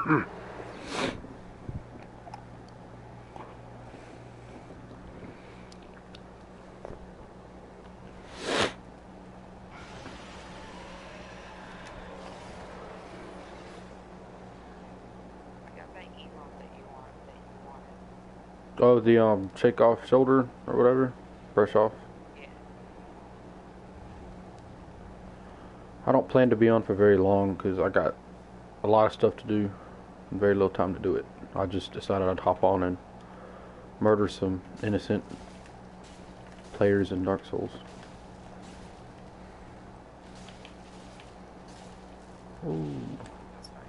Oh, the shake off shoulder or whatever, brush off. Yeah. I don't plan to be on for very long because I got a lot of stuff to do and very little time to do it. I just decided I'd hop on and murder some innocent players in Dark Souls. Ooh. That's fine.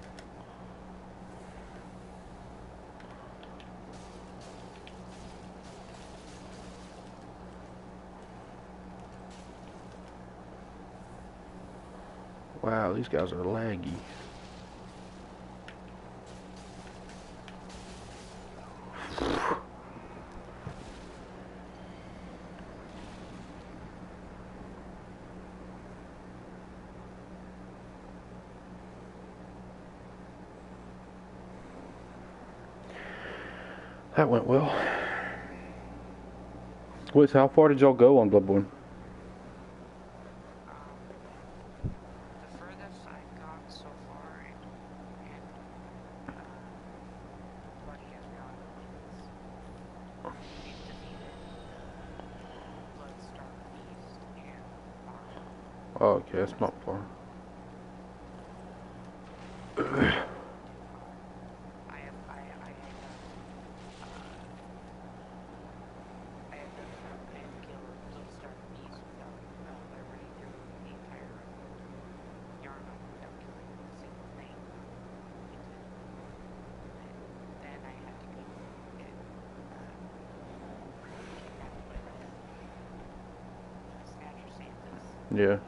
Wow, these guys are laggy. That went well. Wait, so how far did y'all go on Bloodborne? The furthest I've gone so far, and what he has gone is we've defeated Bloodstar Beast and Oh, okay, that's not far. Yeah.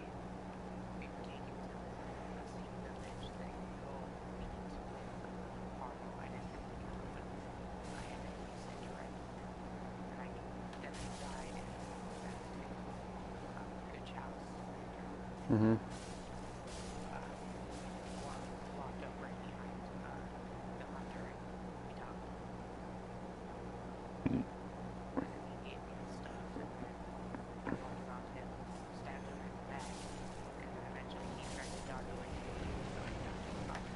Mm-hmm. Locked up right behind the hunter and we talked. And he gave me the stuff and then I walked around him and stabbed him in the back. And then eventually he tried to dodge away from me, so I knocked him out.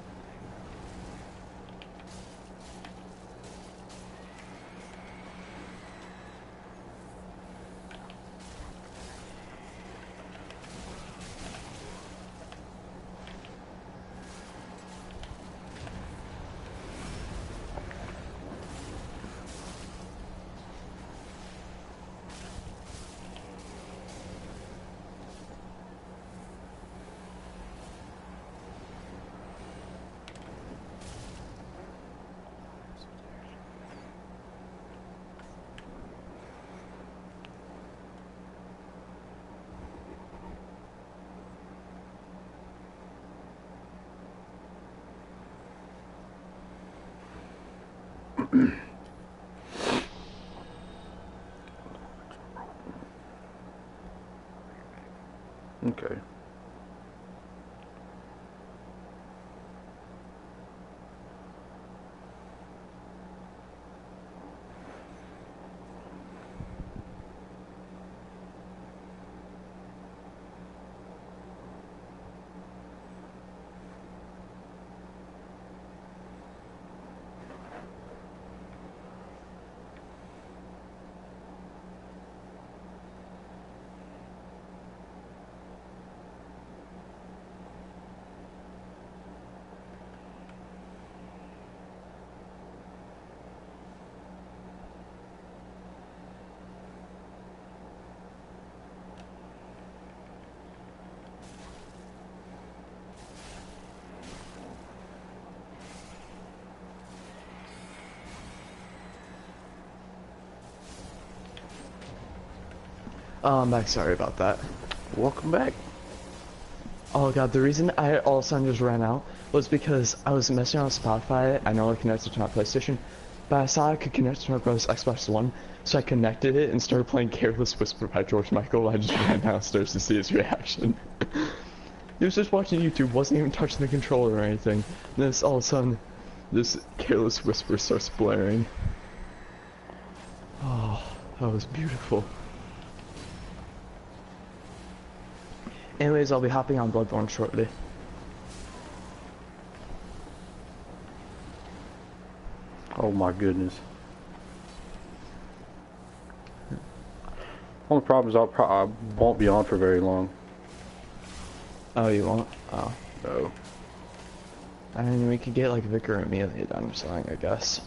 Okay. I'm sorry about that. Welcome back. Oh god, the reason I all of a sudden just ran out was because I was messing around with Spotify. I know I connected to my PlayStation, but I saw I could connect to my brother's Xbox One, so I connected it and started playing Careless Whisper by George Michael. I just ran downstairs to see his reaction. He was just watching YouTube, wasn't even touching the controller or anything. And then all of a sudden, this Careless Whisper starts blaring. Oh, that was beautiful. Anyways, I'll be hopping on Bloodborne shortly. Oh my goodness. Only problem is I won't be on for very long. Oh, you won't? Oh. No. I mean, we could get like Vicar and Amelia done or something, I guess.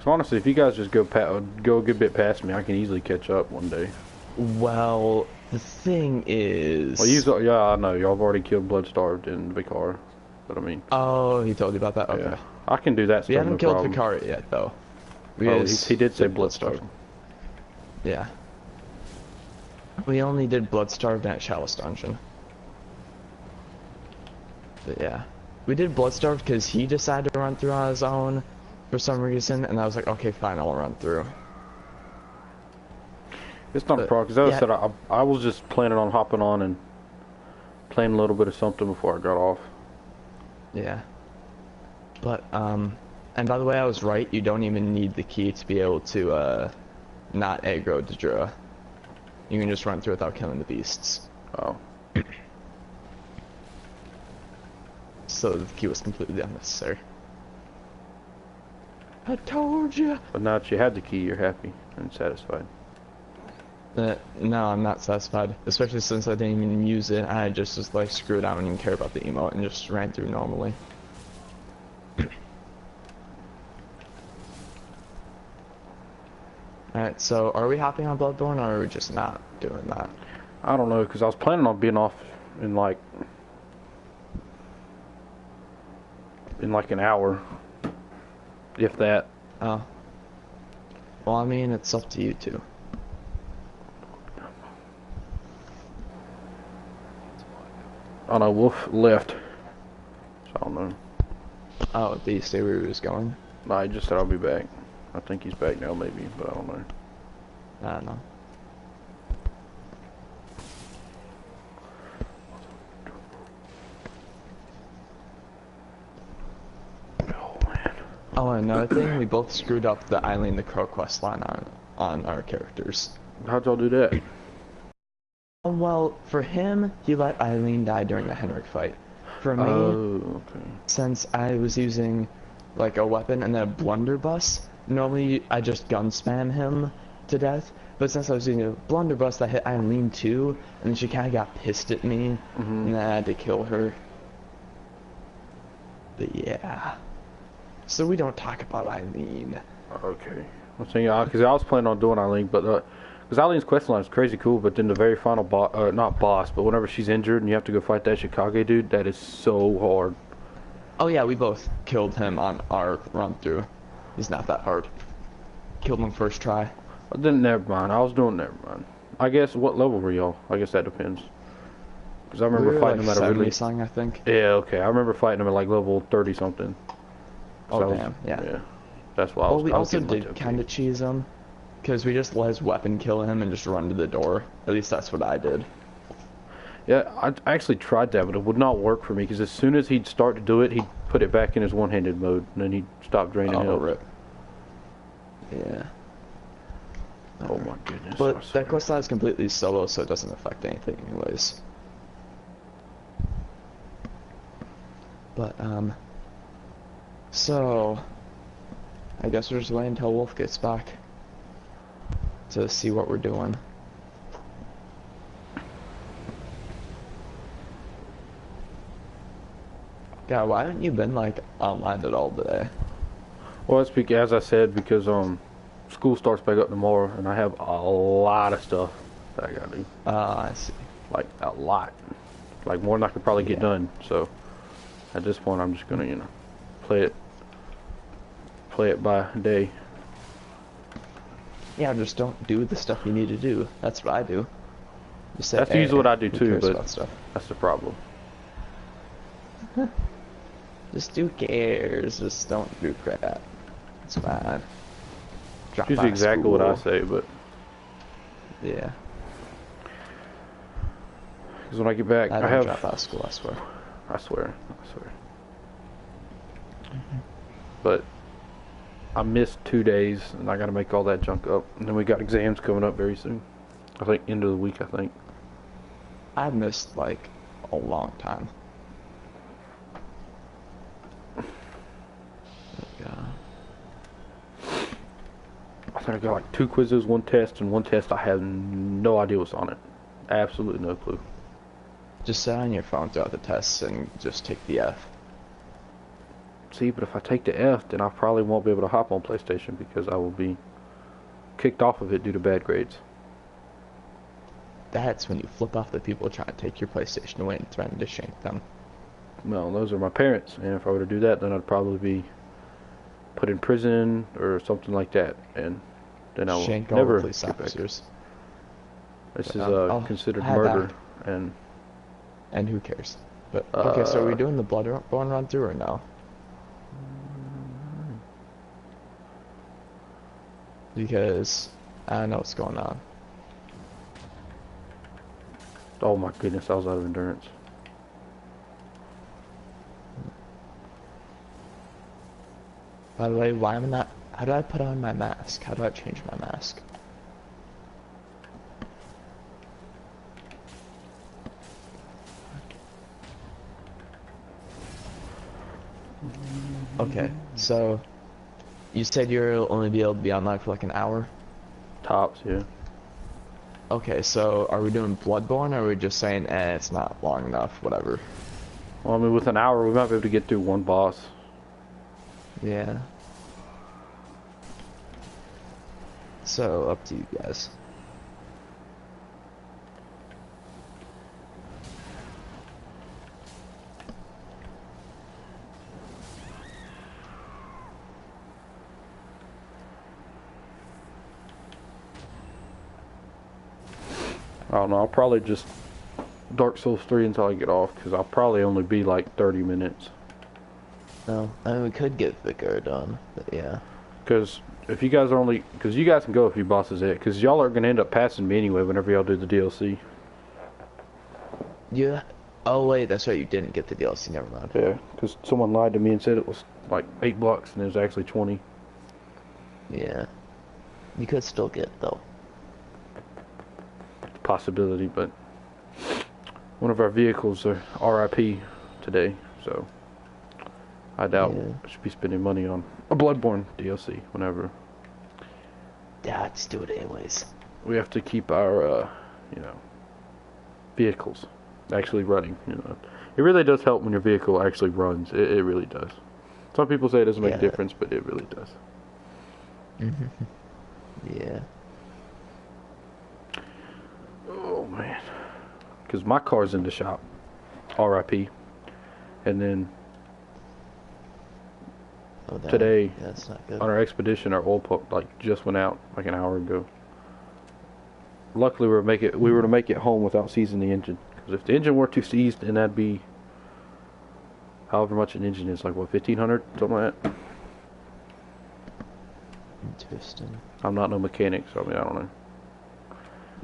So honestly, if you guys just go a good bit past me, I can easily catch up one day. Well, the thing is... Well, yeah, I know. Y'all have already killed Bloodstarved and Vicar. But I mean... Oh, he told you about that? Okay. Yeah. I can do that stuff, We haven't no killed problem. Vicar yet, though. He did say Bloodstarved. Yeah. We only did Bloodstarved at Chalice Dungeon. But yeah. We did Bloodstarved because he decided to run through on his own for some reason, and I was like, okay, fine, I'll run through. It's not a problem, because as I said, I was just planning on hopping on and playing a little bit of something before I got off. Yeah. But, and by the way, I was right, you don't even need the key to be able to, not aggro Daedra. You can just run through without killing the beasts. Oh. So the key was completely unnecessary. I told you! But now that you have the key, you're happy and satisfied. No, I'm not satisfied. Especially since I didn't even use it. I just was like, screw it, I don't even care about the emote, and just ran through normally. Alright, so are we hopping on Bloodborne, or are we just not doing that? I don't know, because I was planning on being off in like an hour. If that. Oh. Well, I mean, it's up to you two. Oh no, Wolf left. So I don't know. Oh, did he stay where he was going? No, he just said I'll be back. I think he's back now, maybe, but I don't know. I don't know. Oh man. Oh, another thing, we both screwed up the Eileen the Crow quest line on our characters. How'd y'all do that? Well, for him, he let Eileen die during the Henrik fight. For me, Oh, okay. since I was using like a weapon and then a blunderbuss, normally I just gun spam him to death. But since I was using a blunderbuss, that hit Eileen too, and then she kind of got pissed at me, and then I had to kill her. But yeah. So we don't talk about Eileen. Okay. I'm saying, because I was planning on doing Eileen, but because Eileen's questline is crazy cool, but then the very final boss, not boss, but whenever she's injured and you have to go fight that Chicago dude, that is so hard. Oh yeah, we both killed him on our run through. He's not that hard. Killed him first try. Then never mind. I was doing never mind. I guess what level were y'all? I guess that depends. Because I remember fighting him at a really. Something, I think. Yeah, okay. I remember fighting him at like level 30 something. Oh So damn, yeah. Yeah. That's why I was. Well, we I was also getting my did TP. kind of cheese him, because we just let his weapon kill him and just run to the door. At least that's what I did. Yeah, I actually tried that, but it would not work for me because as soon as he'd start to do it, he'd put it back in his one-handed mode, and then he'd stop draining health. Rip. Yeah. Oh my goodness. But that quest line is completely solo, so it doesn't affect anything anyways. But, so, I guess we're just waiting until Wolf gets back to see what we're doing. God, why haven't you been, like, online at all today? Well, it's because, as I said, because school starts back up tomorrow, and I have a lot of stuff that I gotta do. I see. Like a lot, like more than I could probably get done. So at this point, I'm just gonna, play it by day. Yeah, just don't do the stuff you need to do. That's what I do. Just say, That's hey, usually what I do who too, cares but about stuff? that's the problem. Just who cares? Just don't do crap. It's fine. Drop It's usually out of exactly what I school. say, but Yeah. because when I get back, I I don't have. drop out of school, I swear. I swear. But I missed 2 days, and I got to make all that junk up. And then we got exams coming up very soon. I think end of the week, I think. I missed like a long time. Yeah. I think I got like 2 quizzes, 1 test, and 1 test I had no idea what's on it. Absolutely no clue. Just sit on your phone throughout the tests and just take the F. See, but if I take the F, then I probably won't be able to hop on PlayStation because I will be kicked off of it due to bad grades. That's when you flip off the people trying to take your PlayStation away and threaten to shank them. Well, those are my parents, and if I were to do that, then I'd probably be put in prison or something like that, and then I will Shank all never the police get back. officers. This is I'll considered have murder, that. and And who cares? But okay, so are we doing the Bloodborne run through or no? Because I don't know what's going on. oh my goodness, I was out of endurance. By the way, why am I not? How do I put on my mask? How do I change my mask? Okay, so you said you'll only be able to be online for like an hour? Tops, yeah. Okay, so are we doing Bloodborne or are we just saying, it's not long enough, whatever? Well, I mean, with an hour, we might be able to get through 1 boss. Yeah. So, up to you guys. I don't know, I'll probably just Dark Souls 3 until I get off, because I'll probably only be like 30 minutes. No, I mean, we could get Vicar done, but yeah. Because if you guys are only, because you guys can go a few bosses at, because y'all are going to end up passing me anyway whenever y'all do the DLC. Yeah. Oh wait, that's right, you didn't get the DLC, never mind. Yeah, because someone lied to me and said it was like $8 and it was actually 20. Yeah. You could still get it, though. Possibility, but one of our vehicles are RIP today, so I doubt I should be spending money on a Bloodborne DLC whenever. Yeah, let's do it anyways. We have to keep our, vehicles actually running, It really does help when your vehicle actually runs. It really does. Some people say it doesn't make a difference, but it really does. Yeah. Oh, man. Because my car's in the shop. RIP. And then today, that's not good. on our expedition, our oil pump just went out like an hour ago. Luckily, we were to make it home without seizing the engine. Because if the engine were to seize, then that'd be however much an engine is, like what, 1,500, something like that. Interesting. I'm not no mechanic, so I mean I don't know.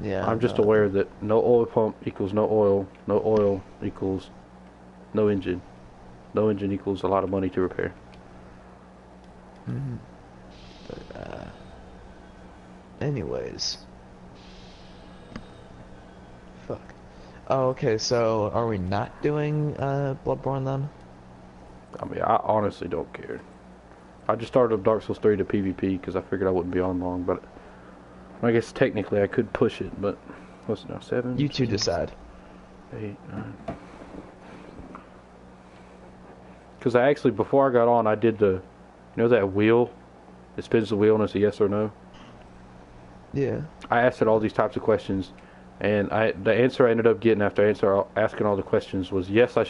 Yeah. I'm just aware that no oil pump equals no oil equals no engine. No engine equals a lot of money to repair. But, anyways. Fuck. Oh, okay, so are we not doing, Bloodborne then? I mean, I honestly don't care. I just started up Dark Souls 3 to PvP because I figured I wouldn't be on long, but I guess technically I could push it, but what's it now, 7? You two decide. 8, 9. Because I actually, before I got on, I did that wheel? It spins the wheel and it's a yes or no? Yeah. I asked it all these types of questions, and the answer I ended up getting after asking all the questions was yes, I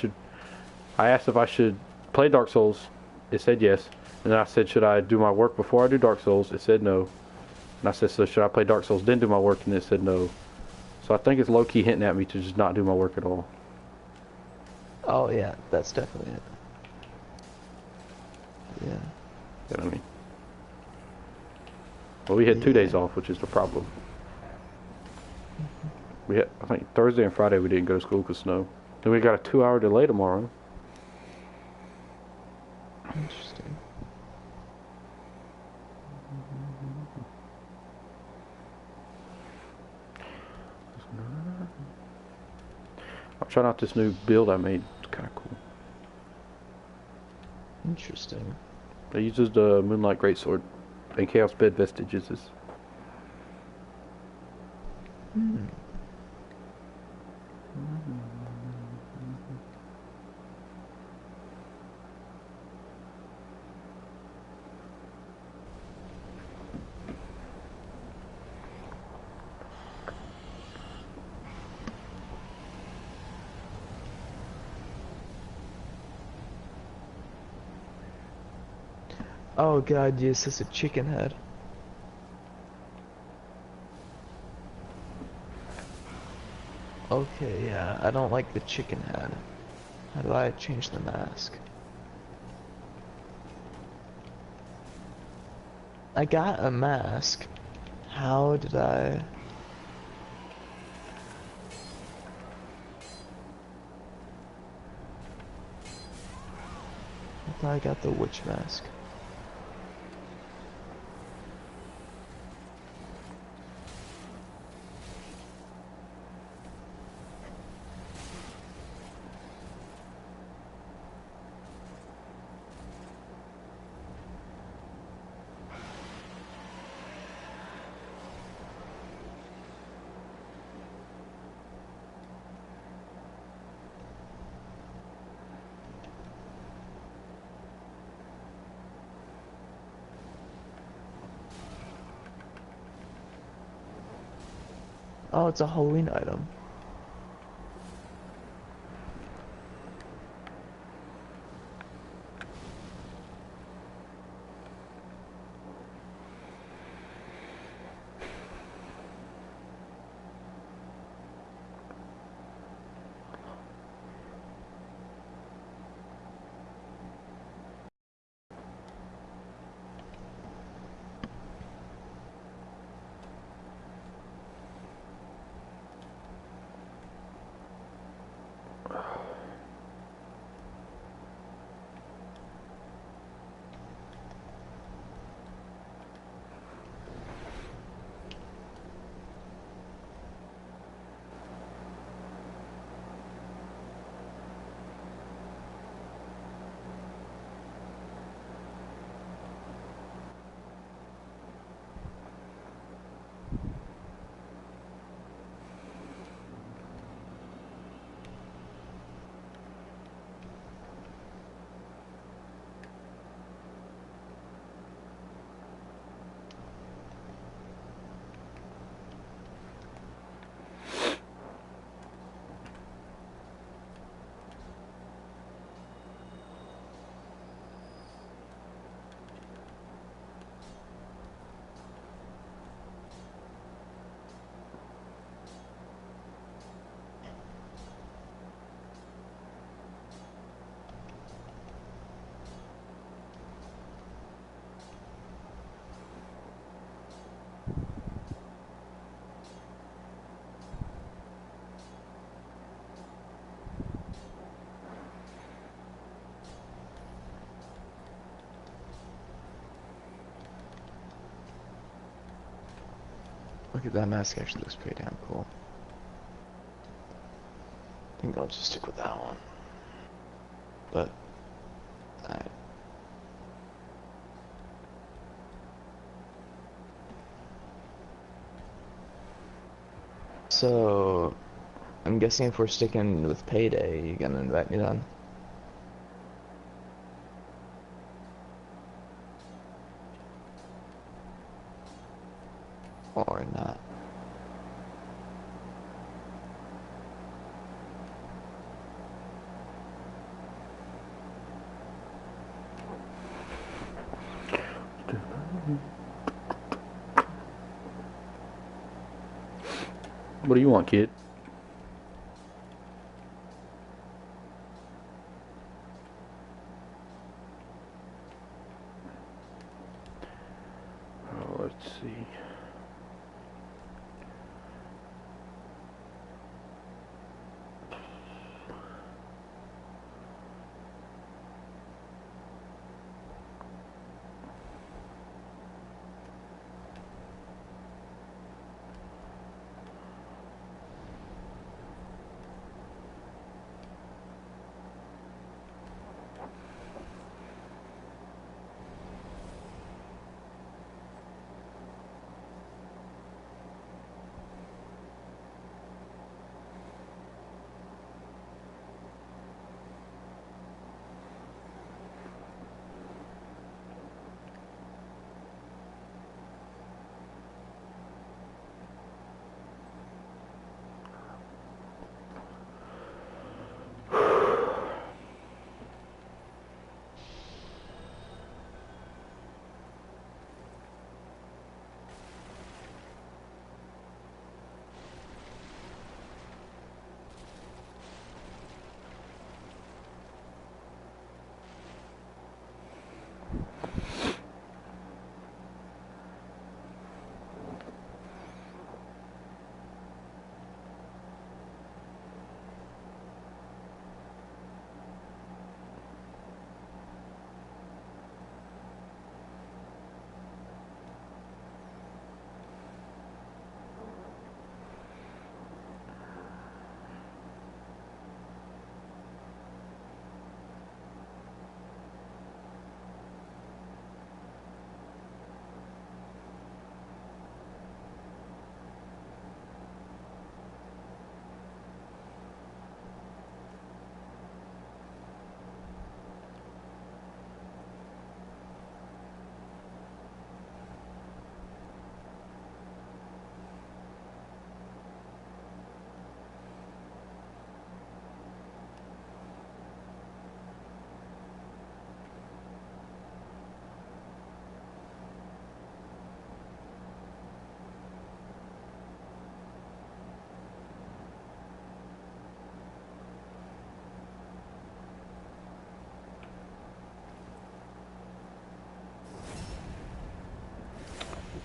asked if I should play Dark Souls. It said yes. And then I said, should I do my work before I do Dark Souls? It said no. And I said, so should I play Dark Souls then do my work? And it said no. So I think it's low-key hinting at me to just not do my work at all. Oh yeah, that's definitely it. Yeah. You know what I mean? Well, we had 2 days off, which is the problem. We had, I think, Thursday and Friday we didn't go to school because snow. Then we got a 2-hour delay tomorrow. Interesting. I'm trying out this new build I made. It's kind of cool. Interesting. It uses the Moonlight Greatsword and Chaos Bed Vestiges. Hmm. Oh god, yes, it's a chicken head. Okay, yeah, I don't like the chicken head. How do I change the mask? I got a mask. How did I... I thought I got the witch mask. Oh, it's a Halloween item. Look at that mask, actually looks pretty damn cool. I think I'll just stick with that one. But, alright. So, I'm guessing if we're sticking with payday, you're gonna invite me then? Or not? What do you want, kid? Oh, let's see.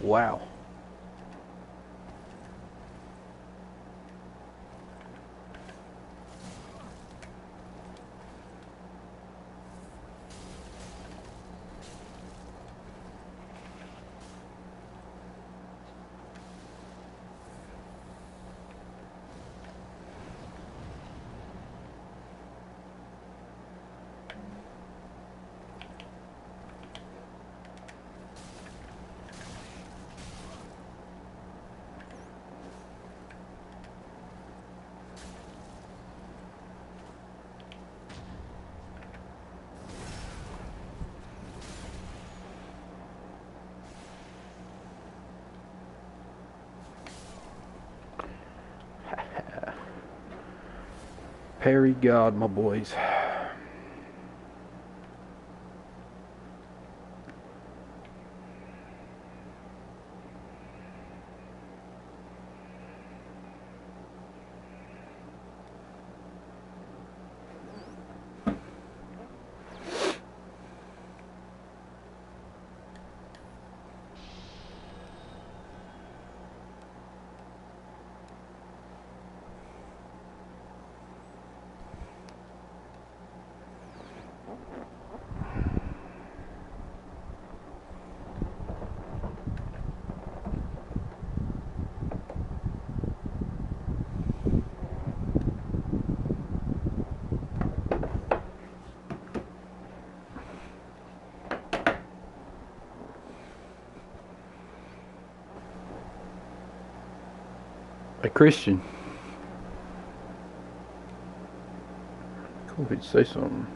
Wow. Perry God, my boys. A Christian. Cool if you'd say something.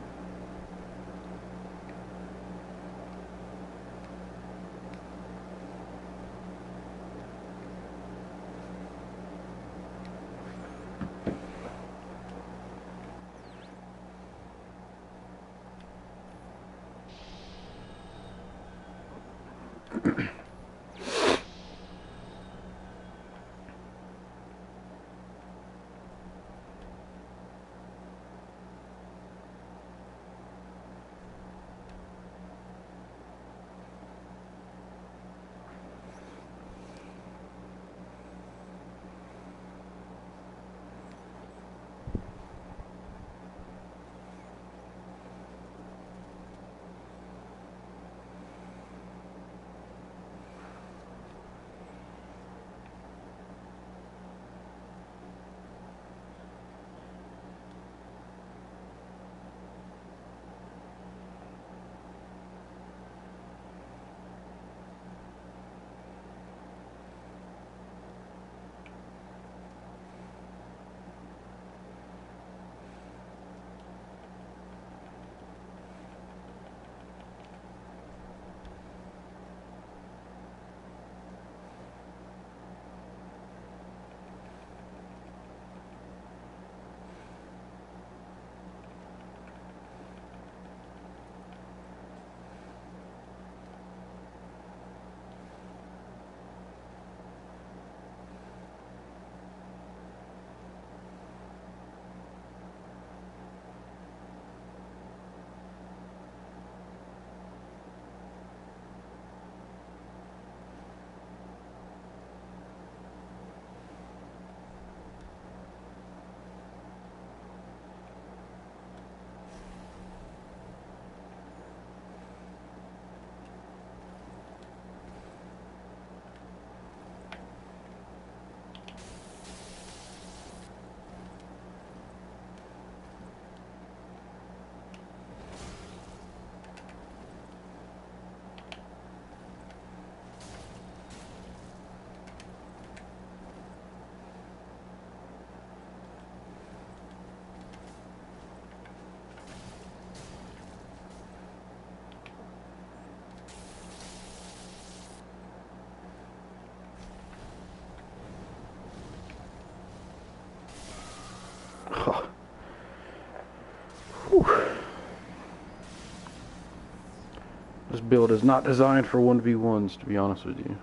build is not designed for 1v1s, to be honest with you.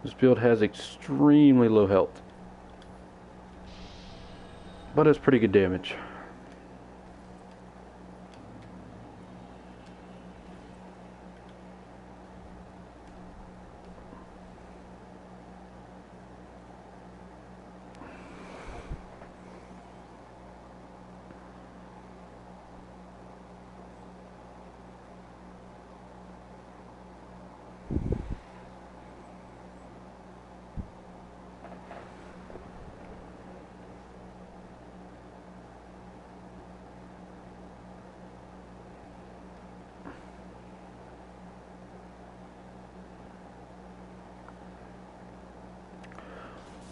This build has extremely low health, but it's pretty good damage.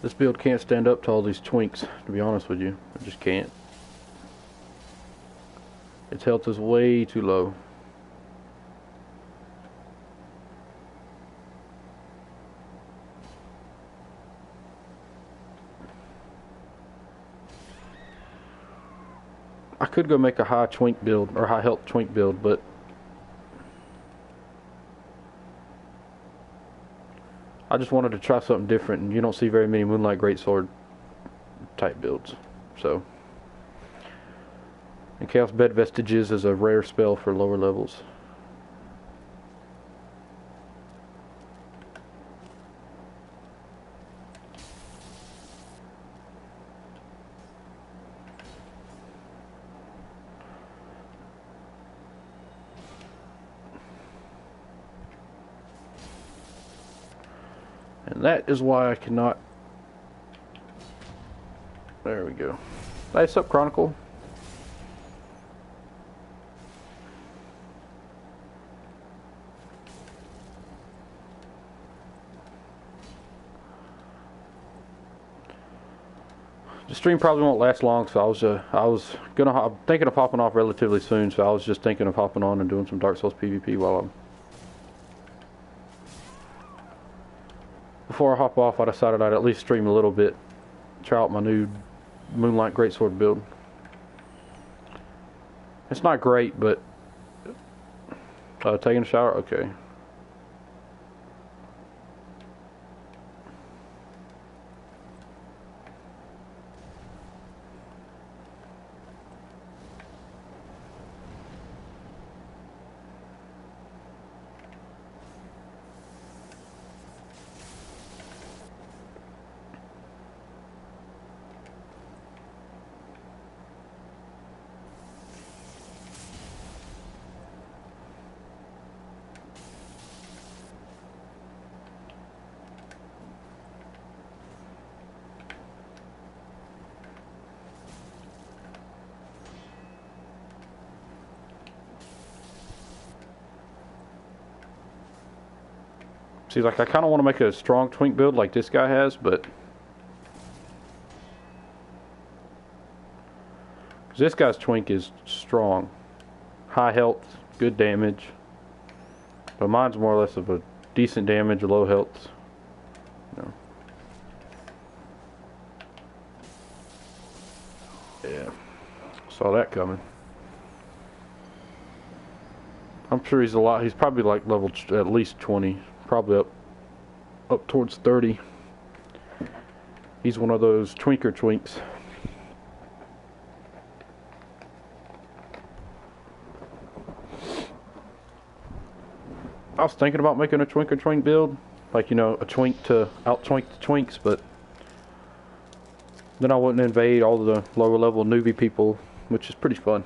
This build can't stand up to all these twinks, to be honest with you. It just can't. Its health is way too low. I could go make a high twink build, or high health twink build, but I just wanted to try something different, and you don't see very many Moonlight Greatsword type builds. So, and Chaos Bed Vestiges is a rare spell for lower levels. And that is why I cannot... There we go. Nice up, Chronicle. The stream probably won't last long, so I'm thinking of hopping off relatively soon, so I was just thinking of hopping on and doing some Dark Souls PvP while before I hop off, I decided I'd at least stream a little bit, try out my new Moonlight Greatsword build. It's not great, but taking a shower, okay. See, like, I kind of want to make a strong twink build like this guy has, but this guy's twink is strong, high health, good damage, but mine's more or less of a decent damage, low health. You know. Yeah, saw that coming. I'm sure he's probably like level at least 20. Probably up towards 30. He's one of those twinker twinks. I was thinking about making a twinker twink build, like, you know, a twink to out twink the twinks, but then I wouldn't invade all the lower level newbie people, which is pretty fun.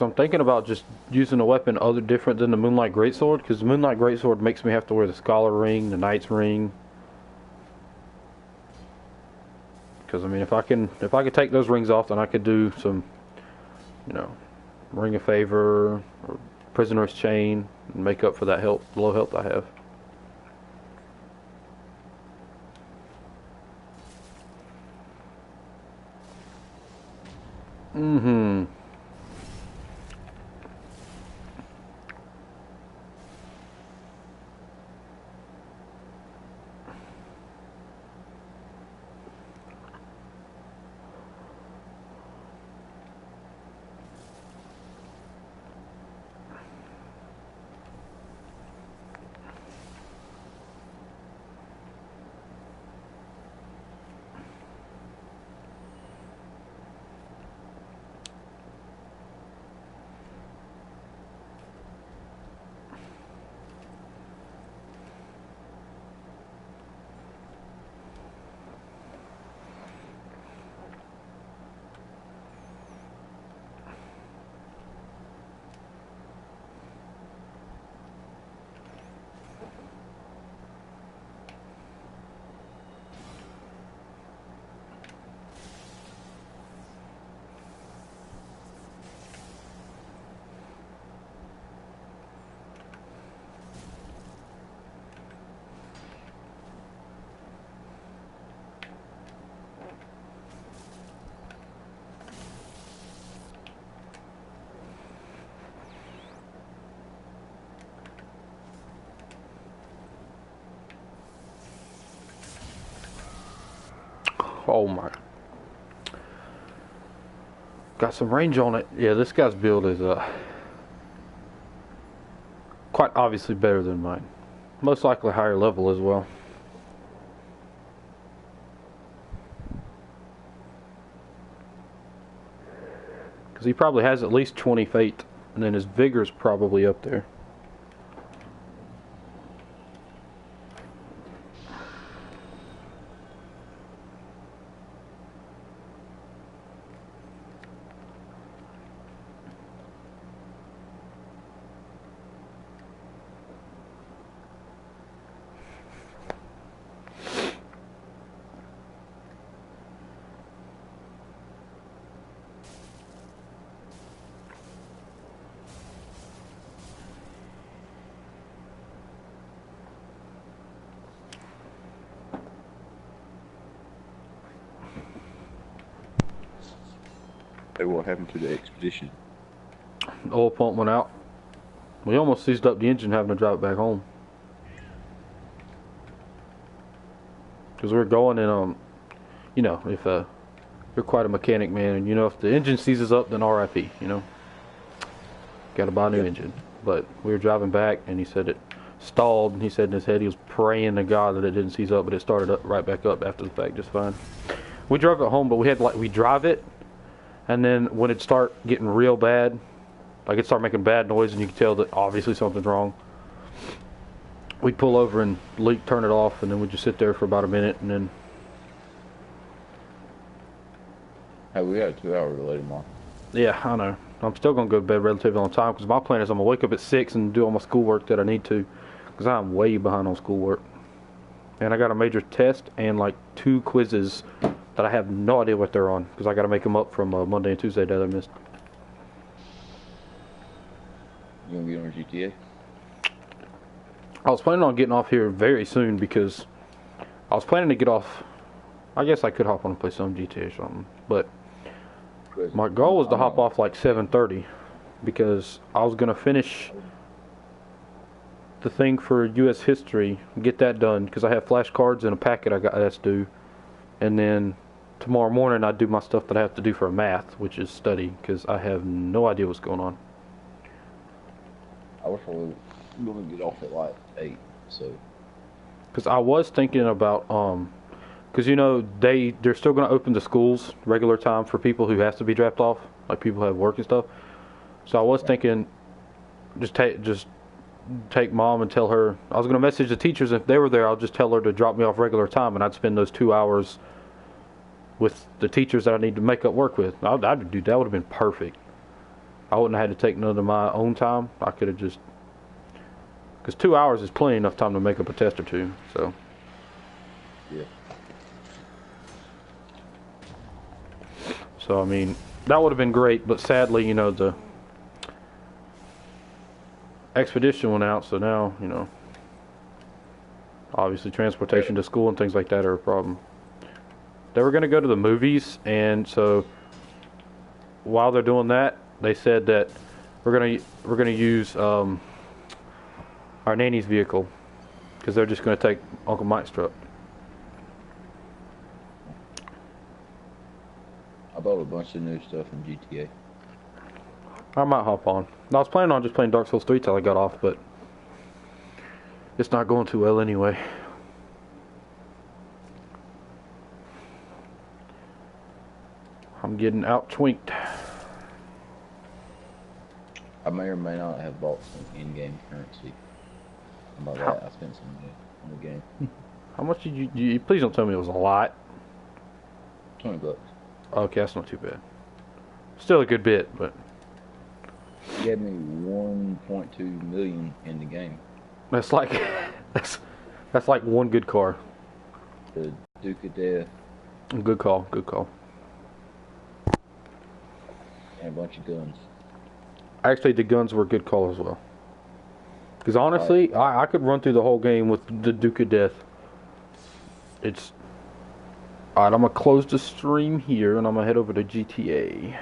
I'm thinking about just using a weapon other different than the Moonlight Greatsword, because the Moonlight Greatsword makes me have to wear the Scholar Ring, the Knight's Ring. Because I mean, if I could take those rings off, then I could do some, you know, Ring of Favor or Prisoner's Chain and make up for that low health I have. Mm-hmm. Oh my. Got some range on it. Yeah, this guy's build is quite obviously better than mine. Most likely higher level as well. Because he probably has at least 20 fate, and then his vigor's probably up there. Hey, what happened to the expedition? The oil pump went out. We almost seized up the engine having to drive it back home. Because we were going and, you know, if you're quite a mechanic, man, and you know, if the engine seizes up, then RIP, you know. Got to buy a new engine. But we were driving back, and he said it stalled, and he said in his head he was praying to God that it didn't seize up, but it started up right back up after the fact just fine. We drove it home, but we drive it, and then when it start getting real bad, like it start making bad noise, and you can tell that obviously something's wrong, we'd pull over and turn it off, and then we'd just sit there for about a minute, and then... Hey, we got a 2-hour delay tomorrow. Yeah, I know. I'm still going to go to bed relatively on time, because my plan is I'm going to wake up at 6 and do all my schoolwork that I need to, because I'm way behind on schoolwork. And I got a major test and like 2 quizzes that I have no idea what they're on, because I got to make them up from Monday and Tuesday that I missed. You gonna get on GTA? I was planning on getting off here very soon, because I was planning to get off. I guess I could hop on and play some GTA or something, but my goal was to hop off like 7:30, because I was gonna finish the thing for U.S. history, get that done, because I have flashcards and a packet I got that's due, and then tomorrow morning I'd do my stuff that I have to do for math, which is study, because I have no idea what's going on. I wish I was gonna get off at like 8, so. Because I was thinking about, because you know, they're still going to open the schools regular time for people who has to be dropped off, like people who have work and stuff. So I was thinking, just take mom and tell her, I was going to message the teachers, if they were there, I'll just tell her to drop me off regular time, and I'd spend those 2 hours with the teachers that I need to make up work with. I'd do that. Would have been perfect. I wouldn't have had to take none of my own time. I could have just, because 2 hours is plenty enough time to make up a test or two. So. Yeah. So I mean, that would have been great, but sadly, you know, the expedition went out, so now, you know, obviously transportation to school and things like that are a problem. They were going to go to the movies, and so while they're doing that, they said that we're gonna use our nanny's vehicle because they're just going to take Uncle Mike's truck. I bought a bunch of new stuff in GTA. I might hop on. I was planning on just playing Dark Souls 3 till I got off, but it's not going too well anyway. I'm getting out twinked. I may or may not have bought some in-game currency. And by that, I spent some money on the game. How much did you please don't tell me it was a lot. $20. Okay, that's not too bad. Still a good bit, but He gave me 1.2 million in the game. that's like that's like one good car. The Duke of Death Good call, good call. and a bunch of guns. Actually, the guns were a good call as well. Because honestly, I could run through the whole game with the Duke of Death. It's alright. I'm gonna close the stream here, and I'm gonna head over to GTA.